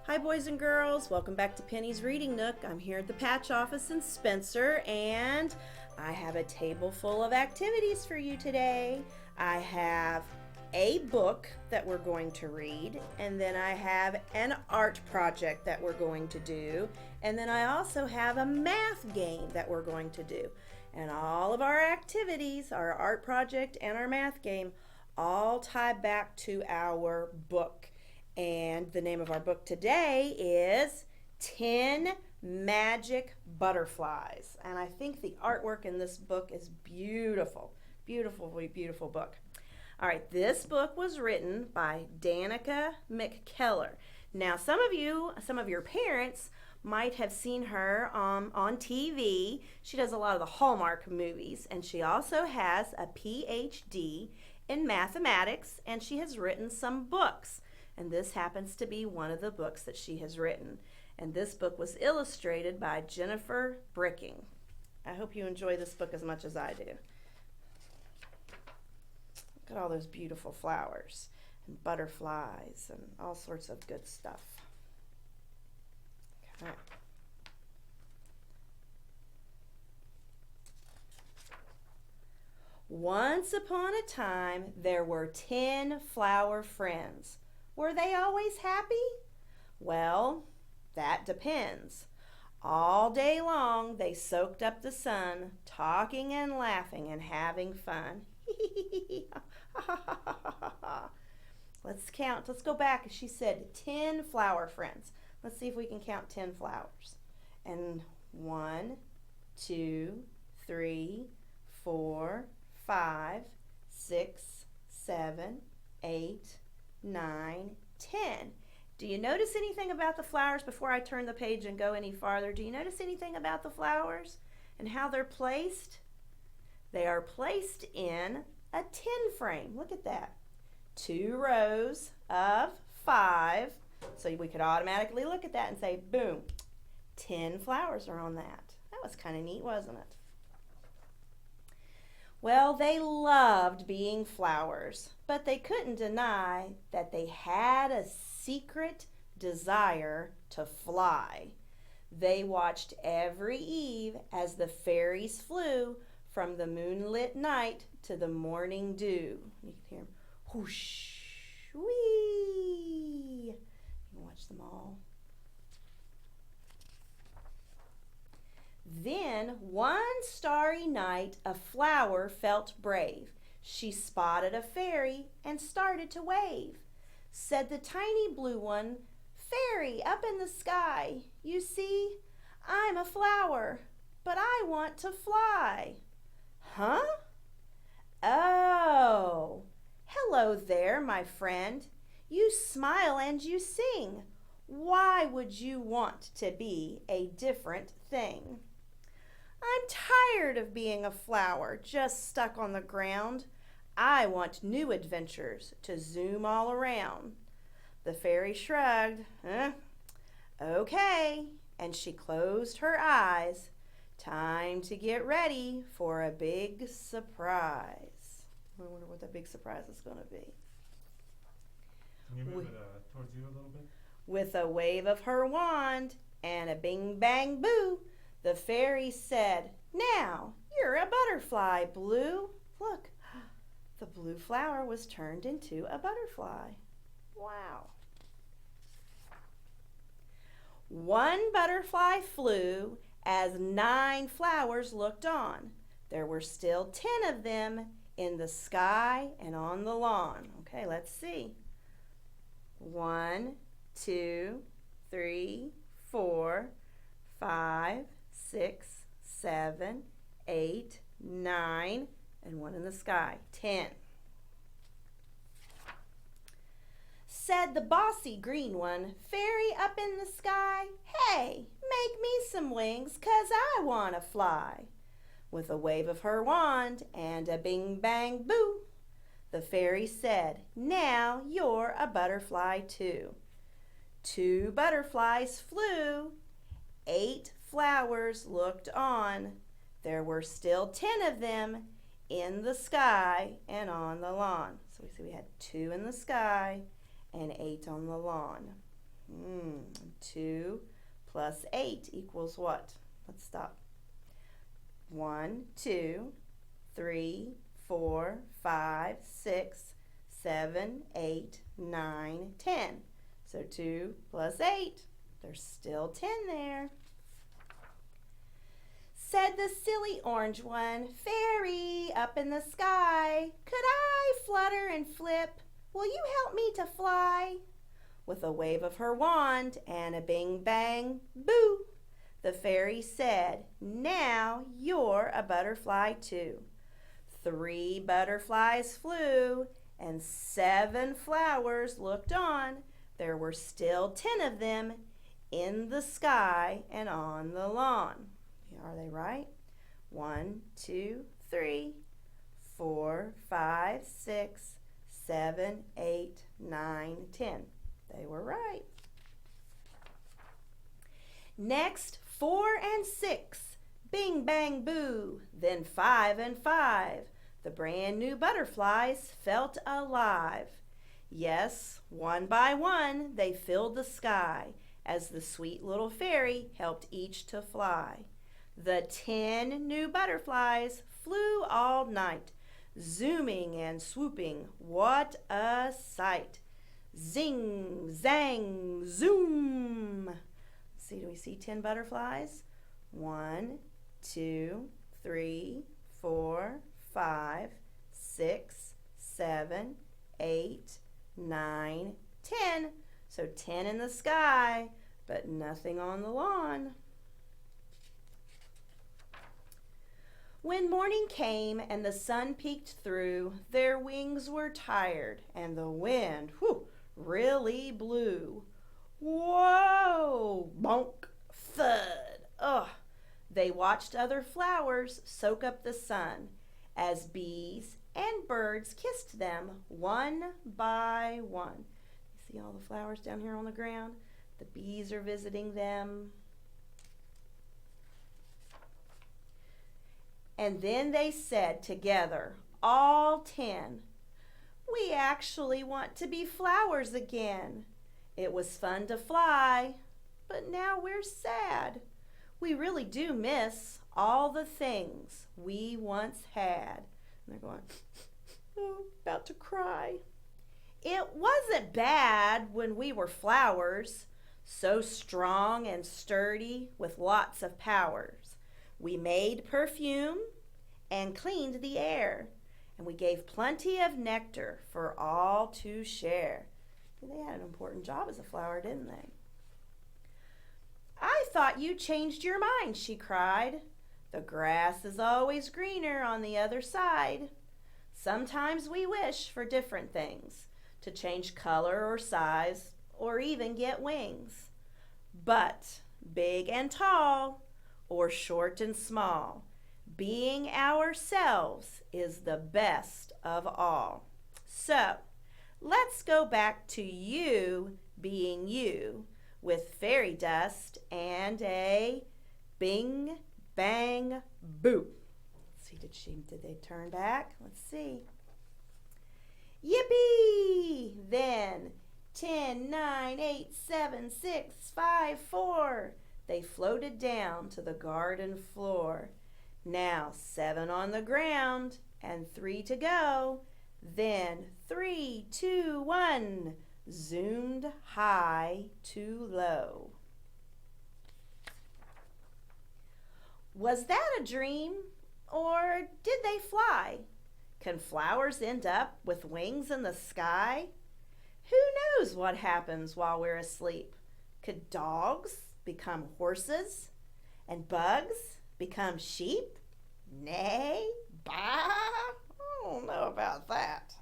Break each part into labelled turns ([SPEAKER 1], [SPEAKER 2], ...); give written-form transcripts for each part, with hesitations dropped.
[SPEAKER 1] Hi boys and girls, welcome back to Penny's Reading Nook. I'm here at the Patch Office in Spencer and I have a table full of activities for you today. I have a book that we're going to read, and then I have an art project that we're going to do, and then I also have a math game that we're going to do. And all of our activities, our art project and our math game, all tie back to our book. And the name of our book today is 10 Magic Butterflies. And I think the artwork in this book is beautiful. Beautiful, beautiful book. All right, this book was written by Danica McKellar. Now, some of your parents might have seen her on TV. She does a lot of the Hallmark movies, and she also has a PhD in mathematics, and she has written some books. And this happens to be one of the books that she has written. And this book was illustrated by Jennifer Bricking. I hope you enjoy this book as much as I do. Look at all those beautiful flowers and butterflies and all sorts of good stuff. Okay. Once upon a time, there were 10 flower friends. Were they always happy? Well, that depends. All day long, they soaked up the sun, talking and laughing and having fun. Let's count. Let's go back. She said 10 flower friends. Let's see if we can count 10 flowers. And 1, 2, 3, 4, 5, 6, 7, 8, 9, 10. Do you notice anything about the flowers before I turn the page and go any farther? Do you notice anything about the flowers and how they're placed? They are placed in a 10 frame. Look at that. 2 rows of 5. So we could automatically look at that and say, boom, 10 flowers are on that. That was kind of neat, wasn't it? Well, they loved being flowers, but they couldn't deny that they had a secret desire to fly. They watched every eve as the fairies flew from the moonlit night to the morning dew. You can hear them whoosh, whee. You can watch them all. Then, one starry night, a flower felt brave. She spotted a fairy and started to wave. Said the tiny blue one, "Fairy up in the sky, you see, I'm a flower, but I want to fly." Huh? Oh, hello there, my friend. You smile and you sing. Why would you want to be a different thing? I'm tired of being a flower just stuck on the ground. I want new adventures to zoom all around. The fairy shrugged. Okay, and she closed her eyes. Time to get ready for a big surprise. I wonder what that big surprise is going to be.
[SPEAKER 2] Can you move it towards you a little bit?
[SPEAKER 1] With a wave of her wand and a bing bang boo, the fairy said, "Now, you're a butterfly, Blue." Look, the blue flower was turned into a butterfly. Wow. One butterfly flew as 9 flowers looked on. There were still 10 of them in the sky and on the lawn. Okay, let's see. 1, 2, 3, 4, 5, 6, 7, 8, 9, and 1 in the sky. 10. Said the bossy green one, "Fairy up in the sky, hey, make me some wings, 'cause I want to fly." With a wave of her wand and a bing bang boo, the fairy said, "Now you're a butterfly too." 2 butterflies flew. 8 flowers looked on. There were still 10 of them in the sky and on the lawn. So we see we had 2 in the sky and 8 on the lawn. Hmm. 2 plus 8 equals what? Let's stop. 1, 2, 3, 4, 5, 6, 7, 8, 9, 10. So 2 plus 8, there's still 10 there. Said the silly orange one, "Fairy up in the sky, could I flutter and flip? Will you help me to fly?" With a wave of her wand and a bing bang boo, the fairy said, "Now you're a butterfly too." 3 butterflies flew and 7 flowers looked on. There were still 10 of them in the sky and on the lawn. Are they right? 1, 2, 3, 4, 5, 6, 7, 8, 9, 10. They were right. Next, 4 and 6. Bing, bang, boo. Then 5 and 5. The brand new butterflies felt alive. Yes, one by one they filled the sky as the sweet little fairy helped each to fly. The 10 new butterflies flew all night, zooming and swooping. What a sight! Zing, zang, zoom. Let's see, do we see 10 butterflies? 1, 2, 3, 4, 5, 6, 7, 8, 9, 10. So 10 in the sky, but nothing on the lawn. When morning came and the sun peeked through, their wings were tired and the wind, really blew. Whoa! Bonk! Thud! Ugh! They watched other flowers soak up the sun as bees and birds kissed them one by one. You see all the flowers down here on the ground? The bees are visiting them. And then they said together, all 10, "We actually want to be flowers again. It was fun to fly, but now we're sad. We really do miss all the things we once had." And they're going, oh, about to cry. It wasn't bad when we were flowers, so strong and sturdy with lots of powers. We made perfume and cleaned the air, and we gave plenty of nectar for all to share. They had an important job as a flower, didn't they? "I thought you changed your mind," she cried. "The grass is always greener on the other side. Sometimes we wish for different things, to change color or size, or even get wings. But big and tall, or short and small, being ourselves is the best of all. So let's go back to you being you, with fairy dust and a bing, bang, boo." Let's see, did they turn back? Let's see. Yippee! Then 10, 9, 8, 7, 6, 5, 4. They floated down to the garden floor. Now 7 on the ground and 3 to go. Then 3, 2, 1. Zoomed high to low. Was that a dream, or did they fly? Can flowers end up with wings in the sky? Who knows what happens while we're asleep? Could dogs become horses and bugs become sheep? Nay, bah, I don't know about that.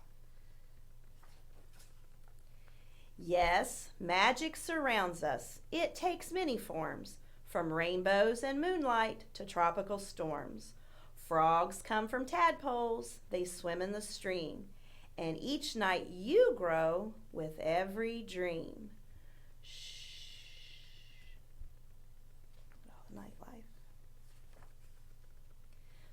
[SPEAKER 1] Yes, magic surrounds us. It takes many forms, from rainbows and moonlight to tropical storms. Frogs come from tadpoles, they swim in the stream, and each night you grow with every dream. Shh. Nightlife.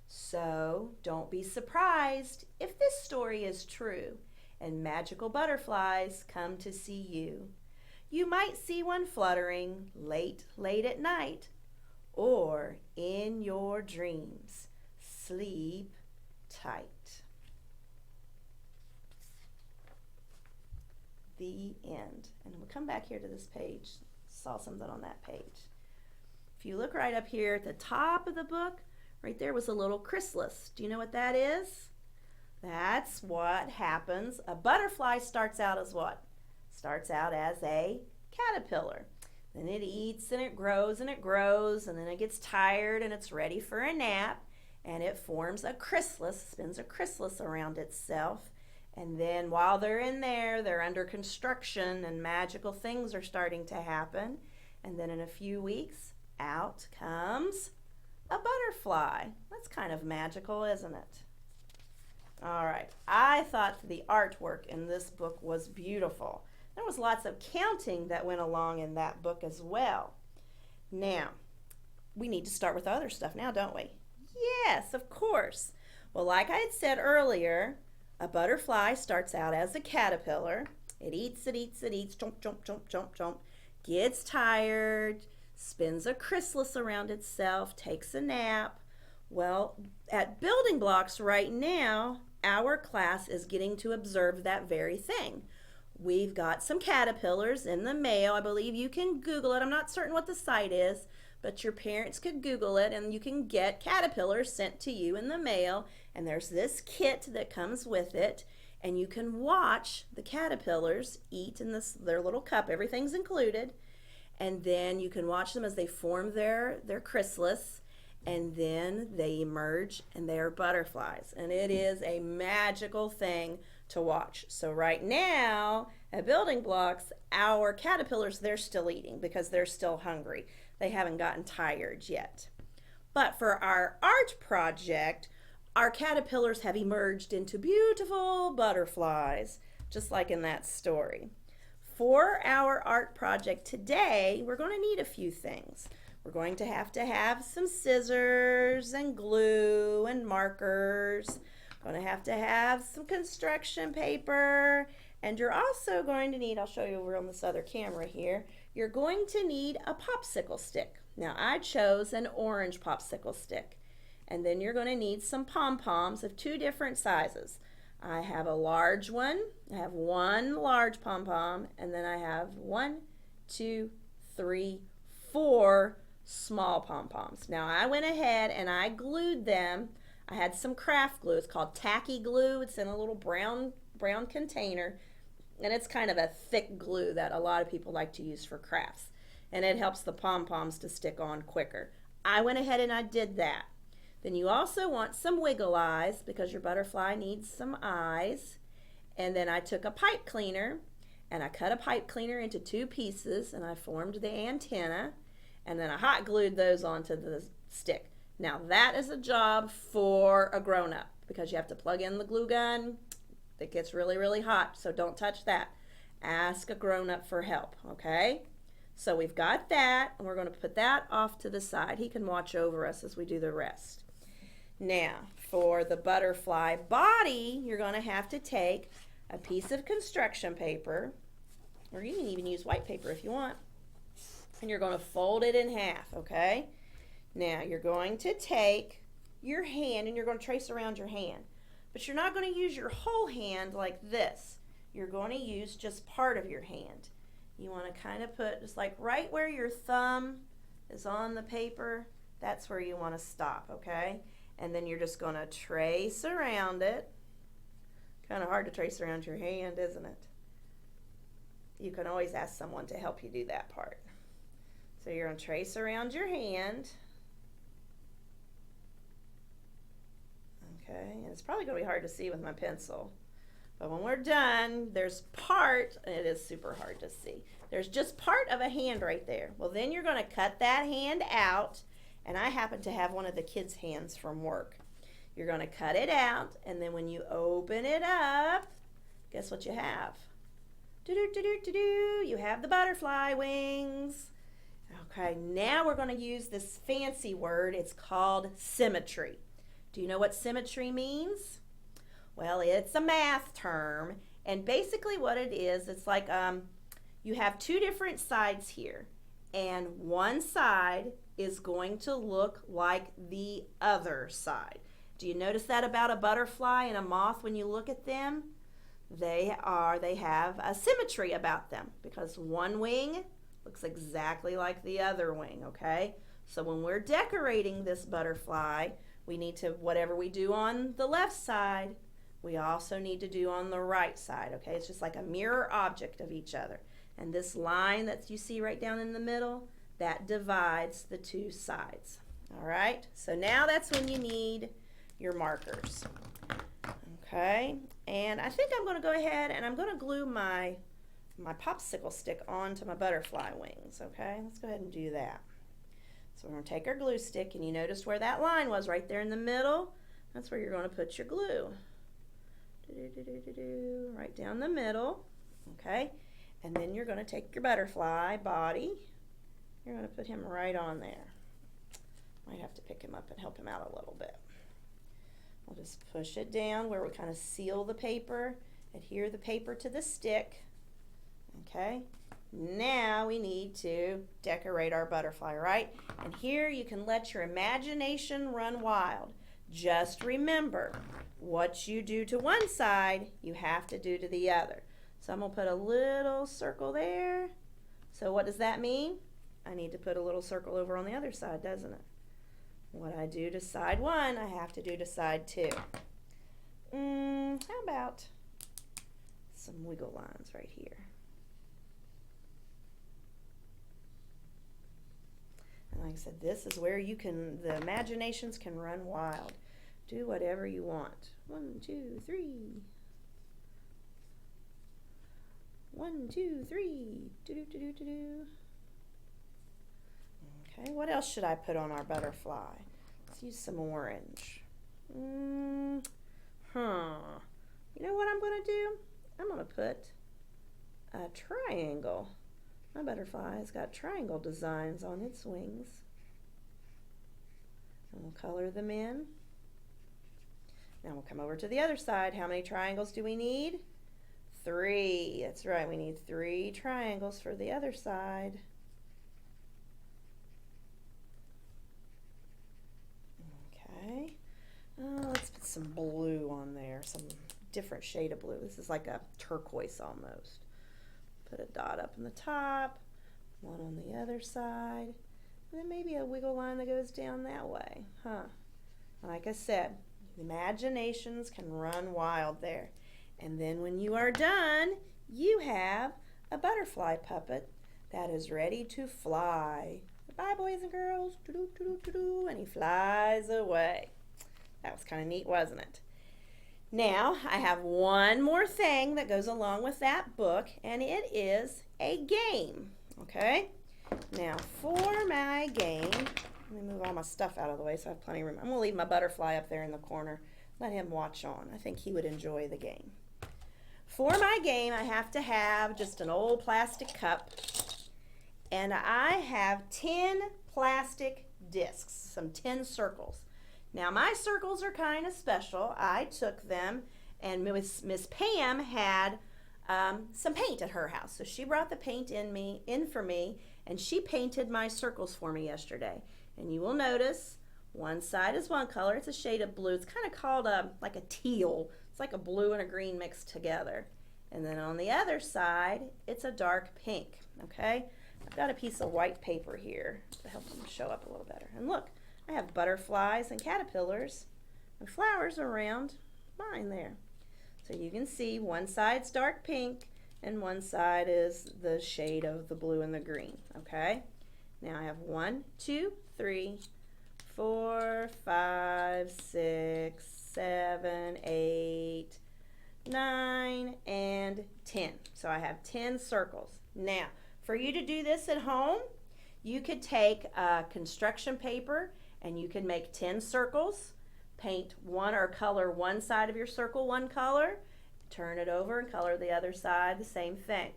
[SPEAKER 1] So don't be surprised if this story is true and magical butterflies come to see you. You might see one fluttering late, late at night, or in your dreams. Sleep tight. The end. And we'll come back here to this page. Saw something on that page. If you look right up here at the top of the book, right there was a little chrysalis. Do you know what that is? That's what happens. A butterfly starts out as what? Starts out as a caterpillar. Then it eats and it grows and it grows, and then it gets tired and it's ready for a nap, and it forms a chrysalis, spins a chrysalis around itself. And then while they're in there, they're under construction and magical things are starting to happen. And then in a few weeks, out comes a butterfly. That's kind of magical, isn't it? All right, I thought the artwork in this book was beautiful. There was lots of counting that went along in that book as well. Now, we need to start with other stuff now, don't we? Yes, of course. Well, like I had said earlier, a butterfly starts out as a caterpillar. It eats, jump, jump, jump, jump, jump, gets tired, spins a chrysalis around itself, takes a nap. Well, at Building Blocks right now, our class is getting to observe that very thing. We've got some caterpillars in the mail. I believe you can Google it. I'm not certain what the site is, but your parents could Google it and you can get caterpillars sent to you in the mail. And there's this kit that comes with it, and you can watch the caterpillars eat in their little cup. Everything's included. And then you can watch them as they form their chrysalis, and then they emerge and they are butterflies. And it is a magical thing to watch. So right now at Building Blocks, our caterpillars, they're still eating because they're still hungry. They haven't gotten tired yet. But for our art project, our caterpillars have emerged into beautiful butterflies, just like in that story. For our art project today, we're going to need a few things. We're going to have some scissors and glue and markers. Going to have some construction paper, and you're also going to need, I'll show you over on this other camera here, you're going to need a popsicle stick. Now I chose an orange popsicle stick. And then you're going to need some pom-poms of two different sizes. I have a large one, I have one large pom-pom, and then I have 1, 2, 3, 4 small pom-poms. Now I went ahead and I glued them. I had some craft glue. It's called tacky glue. It's in a little brown container, and it's kind of a thick glue that a lot of people like to use for crafts, and it helps the pom-poms to stick on quicker. I went ahead and I did that. Then you also want some wiggle eyes because your butterfly needs some eyes. And then I took a pipe cleaner and I cut a pipe cleaner into 2 pieces, and I formed the antenna, and then I hot glued those onto the stick. Now that is a job for a grown-up because you have to plug in the glue gun. It gets really, really hot, so don't touch that. Ask a grown-up for help, okay? So we've got that, and we're going to put that off to the side. He can watch over us as we do the rest. Now, for the butterfly body, you're going to have to take a piece of construction paper, or you can even use white paper if you want, and you're going to fold it in half, okay? Now, you're going to take your hand and you're going to trace around your hand, but you're not going to use your whole hand like this. You're going to use just part of your hand. You want to kind of put just like right where your thumb is on the paper, that's where you want to stop, okay? And then you're just going to trace around it. Kind of hard to trace around your hand, isn't it? You can always ask someone to help you do that part. So you're going to trace around your hand. Okay, and it's probably going to be hard to see with my pencil. But when we're done, there's part, and it is super hard to see. There's just part of a hand right there. Well, then you're going to cut that hand out. And I happen to have one of the kids' hands from work. You're going to cut it out, and then when you open it up, guess what you have? You have the butterfly wings. Okay, now we're going to use this fancy word. It's called symmetry. Do you know what symmetry means? Well, it's a math term, and basically what it is, it's like you have two different sides here, and one side is going to look like the other side. Do you notice that about a butterfly and a moth when you look at them? They have a symmetry about them because one wing looks exactly like the other wing, okay? So when we're decorating this butterfly, we need to, whatever we do on the left side, we also need to do on the right side, okay? It's just like a mirror object of each other. And this line that you see right down in the middle, that divides the two sides, all right? So now that's when you need your markers, okay? And I think I'm gonna go ahead and I'm gonna glue my popsicle stick onto my butterfly wings, okay? Let's go ahead and do that. So we're gonna take our glue stick, and you noticed where that line was right there in the middle. That's where you're gonna put your glue. Right down the middle, okay? And then you're gonna take your butterfly body, you're gonna put him right on there. Might have to pick him up and help him out a little bit. We'll just push it down where we kind of seal the paper, adhere the paper to the stick, okay? Now we need to decorate our butterfly, right? And here you can let your imagination run wild. Just remember, what you do to one side, you have to do to the other. So I'm gonna put a little circle there. So what does that mean? I need to put a little circle over on the other side, doesn't it? What I do to side one, I have to do to side two. How about some wiggle lines right here? And like I said, this is where you can, the imaginations can run wild. Do whatever you want. 1, 2, 3. 1, 2, 3. Do do do do do do. Okay, what else should I put on our butterfly? Let's use some orange. You know what I'm going to do? I'm going to put a triangle. My butterfly has got triangle designs on its wings. And we'll color them in. Now we'll come over to the other side. How many triangles do we need? 3. That's right, we need 3 triangles for the other side. Okay, let's put some blue on there, some different shade of blue. This is like a turquoise almost. Put a dot up in the top, one on the other side, and then maybe a wiggle line that goes down that way, huh? Like I said, imaginations can run wild there. And then when you are done, you have a butterfly puppet that is ready to fly. Bye, boys and girls. And he flies away. That was kind of neat, wasn't it? Now, I have one more thing that goes along with that book, and it is a game, okay? Now, for my game, let me move all my stuff out of the way so I have plenty of room. I'm going to leave my butterfly up there in the corner. Let him watch on. I think he would enjoy the game. For my game, I have to have just an old plastic cup, and I have 10 plastic discs, some 10 circles. Now my circles are kind of special. I took them, and Miss Pam had some paint at her house, so she brought the paint in for me, and she painted my circles for me yesterday. And you will notice one side is one color. It's a shade of blue. It's kind of called like a teal. It's like a blue and a green mixed together. And then on the other side, it's a dark pink, okay? I've got a piece of white paper here to help them show up a little better. And look, I have butterflies and caterpillars and flowers around mine there. So you can see one side's dark pink and one side is the shade of the blue and the green, okay? Now I have 1, 2, 3, 4, 5, 6, 7, 8, 9, and 10. So I have 10 circles. Now, for you to do this at home, you could take construction paper and you can make 10 circles, paint one or color one side of your circle one color, turn it over and color the other side the same thing.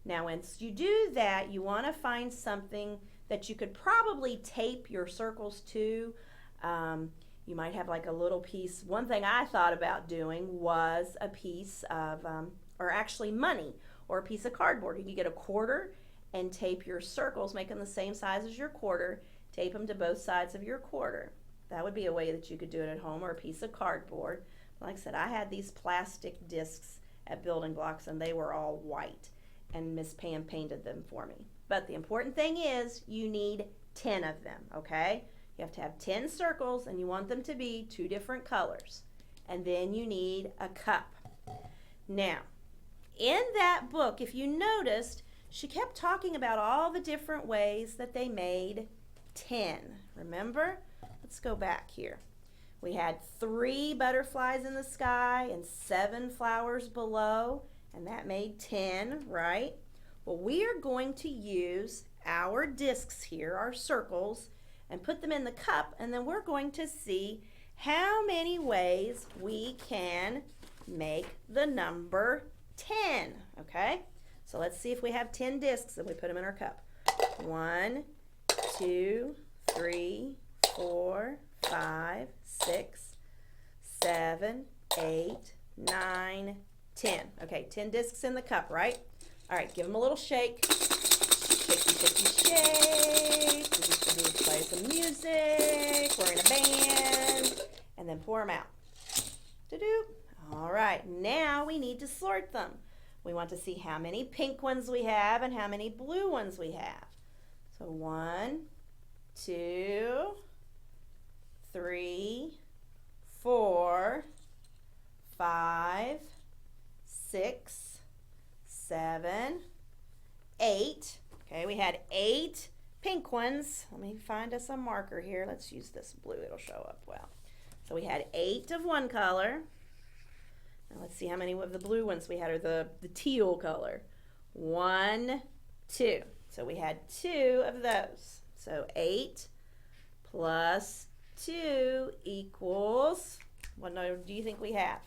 [SPEAKER 1] Now, once you do that, you want to find something that you could probably tape your circles to. You might have like a little piece. One thing I thought about doing was a piece of, or actually money. or a piece of cardboard. You can get a quarter and tape your circles, make them the same size as your quarter, tape them to both sides of your quarter. That would be a way that you could do it at home, or a piece of cardboard. Like I said, I had these plastic discs at Building Blocks and they were all white, and Miss Pam painted them for me. But the important thing is you need 10 of them, okay? You have to have 10 circles and you want them to be 2 different colors. And then you need a cup. Now, in that book, if you noticed, she kept talking about all the different ways that they made 10. Remember? Let's go back here. We had 3 butterflies in the sky and 7 flowers below, and that made 10, right? Well, we are going to use our discs here, our circles, and put them in the cup, and then we're going to see how many ways we can make the number 10, okay? So let's see if we have 10 discs and we put them in our cup. 1, 2, 3, 4, 5, 6, 7, 8, 9, 10. Okay, 10 discs in the cup, right? All right, give them a little shake. Shakey, shakey, shake. We used to play some music. We're in a band. And then pour them out. Do-do. All right, now we need to sort them. We want to see how many pink ones we have and how many blue ones we have. So 1, 2, 3, 4, 5, 6, 7, 8. Okay, we had 8 pink ones. Let me find us a marker here. Let's use this blue. It'll show up well. So we had 8 of one color. Now let's see how many of the blue ones we had, or the teal color. 1, 2. So we had 2 of those. So 8 plus 2 equals, what number do you think we have?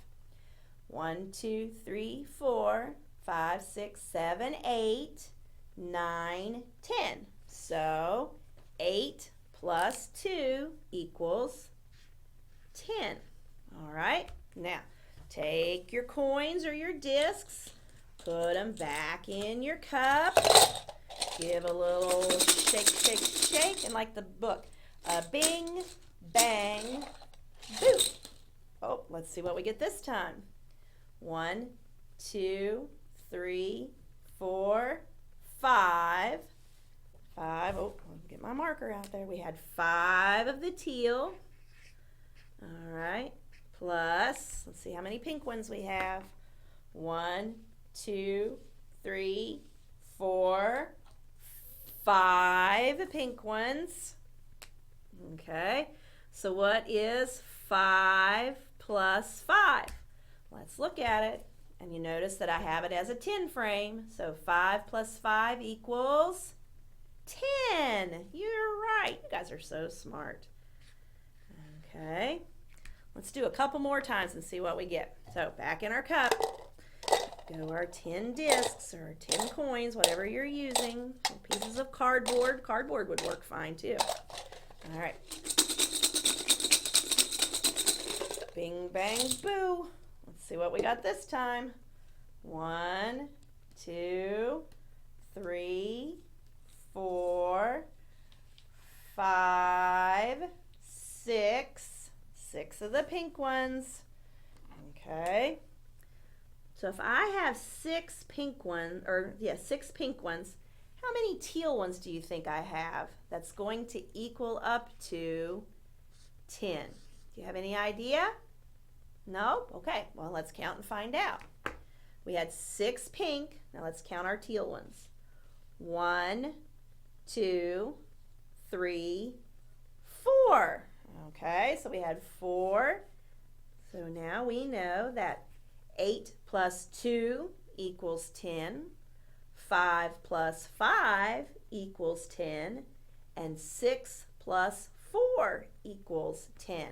[SPEAKER 1] 1, 2, 3, 4, 5, 6, 7, 8, 9, 10. So 8 plus 2 equals 10. All right, now take your coins or your discs, put them back in your cup, give a little shake, shake, shake, and like the book, a bing, bang, boo. Oh, let's see what we get this time. 1, 2, 3, 4, 5. 5. Oh, I'll get my marker out there. We had 5 of the teal. All right. Plus, let's see how many pink ones we have. 1, 2, 3, 4, 5 pink ones. Okay. So what is 5 plus 5? Let's look at it. And you notice that I have it as a 10 frame. So 5 plus 5 equals 10. You're right. You guys are so smart. Okay. Let's do a couple more times and see what we get. So back in our cup, go our 10 discs or 10 coins, whatever you're using. Pieces of cardboard. Cardboard would work fine too. All right. Bing, bang, boo. Let's see what we got this time. 1, 2, 3, 4, 5, 6. 6 of the pink ones. Okay. So if I have 6 pink ones, or yeah, 6 pink ones, how many teal ones do you think I have? That's going to equal up to 10. Do you have any idea? No? Okay. Well, let's count and find out. We had 6 pink. Now let's count our teal ones. 1, 2, 3, 4. Okay, so we had 4. So now we know that 8 plus 2 equals 10. 5 plus 5 equals 10. And 6 plus 4 equals 10.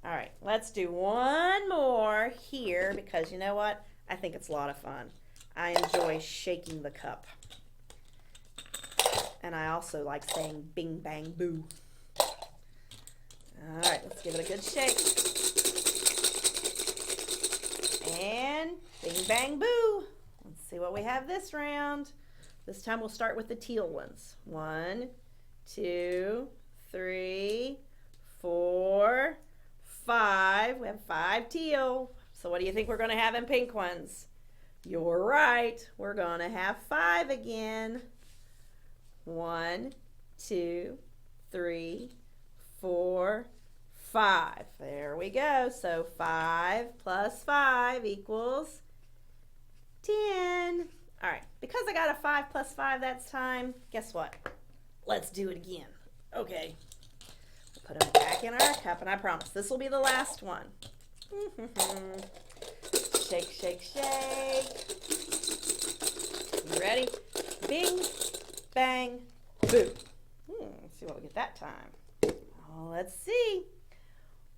[SPEAKER 1] All right, let's do one more here because you know what? I think it's a lot of fun. I enjoy shaking the cup. And I also like saying bing, bang, boo. All right, let's give it a good shake. And bing, bang, boo. Let's see what we have this round. This time we'll start with the teal ones. 1, 2, 3, 4, 5. We have 5 teal. So what do you think we're going to have in pink ones? You're right. We're going to have 5 again. 1, 2, 3, 4, 5. There we go. So 5 plus 5 equals 10. All right, because I got a 5 plus 5 that's time, guess what? Let's do it again. Okay. We'll put them back in our cup, and I promise this will be the last one. Shake, shake, shake. You ready? Bing, bang, boom. Let's see what we get that time. Oh, let's see.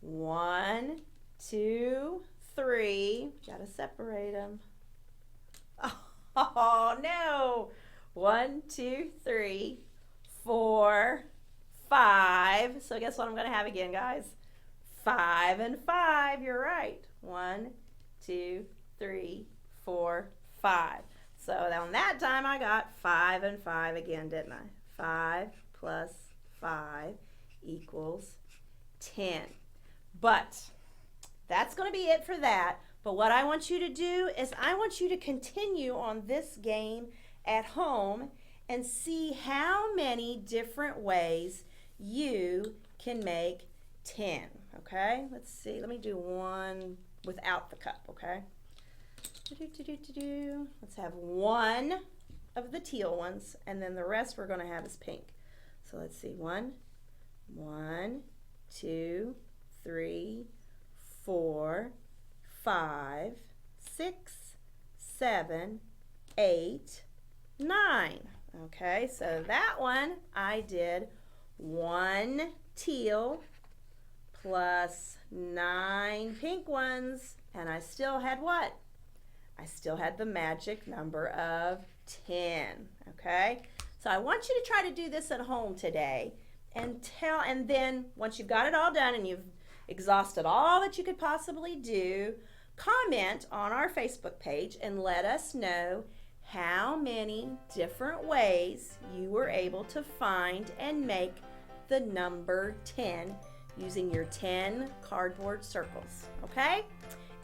[SPEAKER 1] 1, 2, 3. Gotta separate them. Oh no. 1, 2, 3, 4, 5. So guess what I'm gonna have again, guys? 5 and 5. You're right. 1, 2, 3, 4, 5. So on that time I got 5 and 5 again, didn't I? 5 plus 5 equals 10. But that's going to be it for that. But what I want you to do is I want you to continue on this game at home and see how many different ways you can make 10. Okay? Let's see. Let me do one without the cup, okay? Let's have one of the teal ones, and then the rest we're going to have is pink. So let's see. 1, 2, 3, 4, 5, 6, 7, 8, 9. Okay, so that one I did 1 teal plus 9 pink ones, and I still had what? I still had the magic number of 10. Okay, so I want you to try to do this at home today, and then once you've got it all done and you've exhausted all that you could possibly do, comment on our Facebook page and let us know how many different ways you were able to find and make the number 10 using your 10 cardboard circles, okay?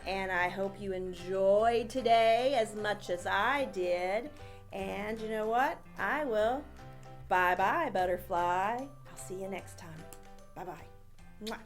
[SPEAKER 1] And I hope you enjoyed today as much as I did. And you know what? I will. Bye-bye, butterfly. I'll see you next time. Bye-bye. Mwah.